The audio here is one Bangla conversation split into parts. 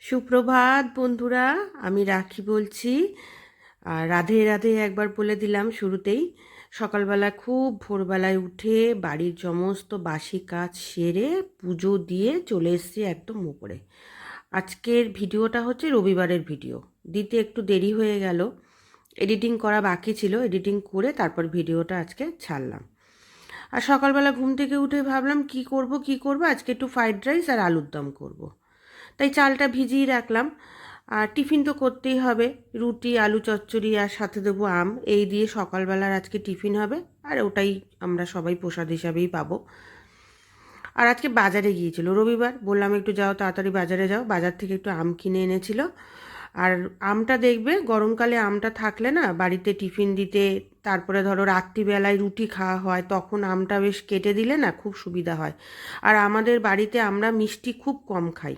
সুপ্রভাত বন্ধুরা, আমি রাখি বলছি। আর রাধে রাধে একবার বলে দিলাম শুরুতেই। সকালবেলা খুব ভোরবেলায় উঠে বাড়ির সমস্ত বাসি কাজ সেরে পুজো দিয়ে চলে এসেছি একদম ওপরে। আজকের ভিডিওটা হচ্ছে রবিবারের ভিডিও, দিতে একটু দেরি হয়ে গেল। এডিটিং করা বাকি ছিল, এডিটিং করে তারপর ভিডিওটা আজকে ছাড়লাম। আর সকালবেলা ঘুম থেকে উঠে ভাবলাম কি করব আজকে, একটু ফ্রাইড রাইস আর আলুর দম করব। তাই চালটা ভিজিয়ে রাখলাম। আর টিফিন তো করতেই হবে, রুটি আলু চচ্চড়ি আর সাথে দেবো আম, এই দিয়ে সকালবেলার আজকে টিফিন হবে। আর ওটাই আমরা সবাই প্রসাদ হিসাবেই পাবো। আর আজকে বাজারে গিয়েছিল, রবিবার, বললাম একটু যাও তাড়াতাড়ি বাজারে যাও, বাজার থেকে একটু আম কিনে এনেছিল। আর আমটা দেখবে গরমকালে আমটা থাকলে না বাড়িতে টিফিন দিতে, তারপরে ধরো রাত্রিবেলায় রুটি খাওয়া হয়, তখন আমটা বেশ কেটে দিলে না খুব সুবিধা হয়। আর আমাদের বাড়িতে আমরা মিষ্টি খুব কম খাই,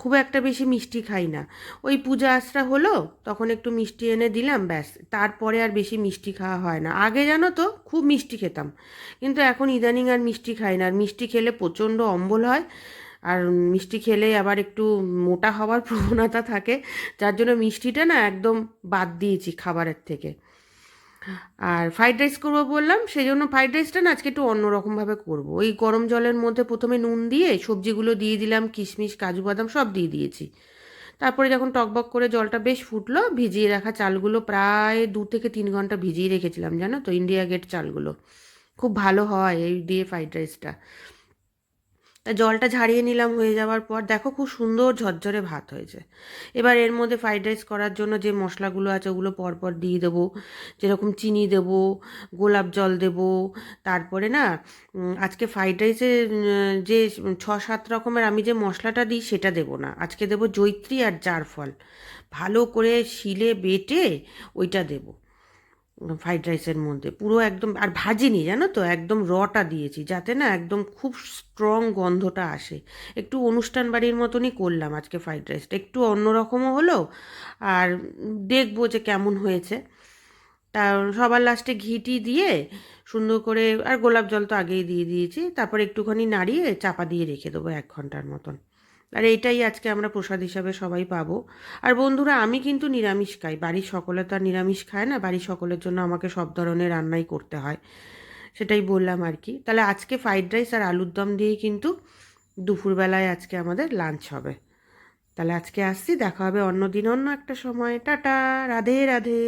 খুব একটা বেশি মিষ্টি খাই না। ওই পূজা আশ্রা হলো তখন একটু মিষ্টি এনে দিলাম, ব্যাস, তারপরে আর বেশি মিষ্টি খাওয়া হয় না। আগে জানো তো খুব মিষ্টি খেতাম, কিন্তু এখন ইদানিং আর মিষ্টি খাই না। আর মিষ্টি খেলে প্রচণ্ড অম্বল হয়, আর মিষ্টি খেলে আবার একটু মোটা হওয়ার প্রবণতা থাকে, যার জন্য মিষ্টিটা না একদম বাদ দিয়েছি খাবারের থেকে। আর ফ্রাইড রাইস করবো বললাম, সেই জন্য ফ্রাইড রাইসটা না আজকে একটু অন্যরকমভাবে করবো। ওই গরম জলের মধ্যে প্রথমে নুন দিয়ে সবজিগুলো দিয়ে দিলাম, কিশমিশ কাজু বাদাম সব দিয়ে দিয়েছি। তারপরে যখন টকবক করে জলটা বেশ ফুটলো, ভিজিয়ে রাখা চালগুলো প্রায় 2 থেকে 3 ঘন্টা ভিজিয়ে রেখেছিলাম, জানো তো, ইন্ডিয়া গেট চালগুলো খুব ভালো হয় এই দিয়ে ফ্রাইড রাইসটা। তা জলটা ঝারিয়ে নিলাম, হয়ে যাওয়ার পর দেখো খুব সুন্দর ঝরঝরে ভাত হয়েছে। এবার এর মধ্যে ফ্রাইড রাইস করার জন্য যে মশলাগুলো আছে ওগুলো পরপর দিয়ে দেবো। যেরকম চিনি দেবো, গোলাপ জল দেবো। তারপরে না আজকে ফ্রাইড রাইসে যে 6-7 রকমের আমি যে মশলাটা দিই সেটা দেবো না, আজকে দেবো জয়িত্রী আর জারফল। ভালো করে শিলে বেটে ওইটা দেবো ফ্রাইড রাইসের মধ্যে, পুরো একদম। আর ভাজিনি জানো তো, একদম রটা দিয়েছি যাতে না একদম খুব স্ট্রং গন্ধটা আসে। একটু অনুষ্ঠান বাড়ির মতনই করলাম আজকে ফ্রাইড রাইসটা, একটু অন্যরকমও হলো। আর দেখবো যে কেমন হয়েছে। তা সবার লাস্টে ঘিটি দিয়ে সুন্দর করে, আর গোলাপ জল তো আগেই দিয়ে দিয়েছি, তারপর একটুখানি নাড়িয়ে চাপা দিয়ে রেখে দেবো 1 ঘন্টার মতন। আর এইটাই আজকে আমরা প্রসাদ হিসাবে সবাই পাবো। আর বন্ধুরা, আমি কিন্তু নিরামিষ খাই, বাড়ির সকলে তো আর নিরামিষ খায় না, বাড়ির সকলের জন্য আমাকে সব ধরনের রান্নাই করতে হয়। সেটাই বললাম আর কি। তাহলে আজকে ফ্রাইড রাইস আর আলুর দম দিয়েই কিন্তু দুপুরবেলায় আজকে আমাদের লাঞ্চ হবে। তাহলে আজকে আসছি, দেখা হবে অন্য দিন অন্য একটা সময়। টাটা, রাধে রাধে।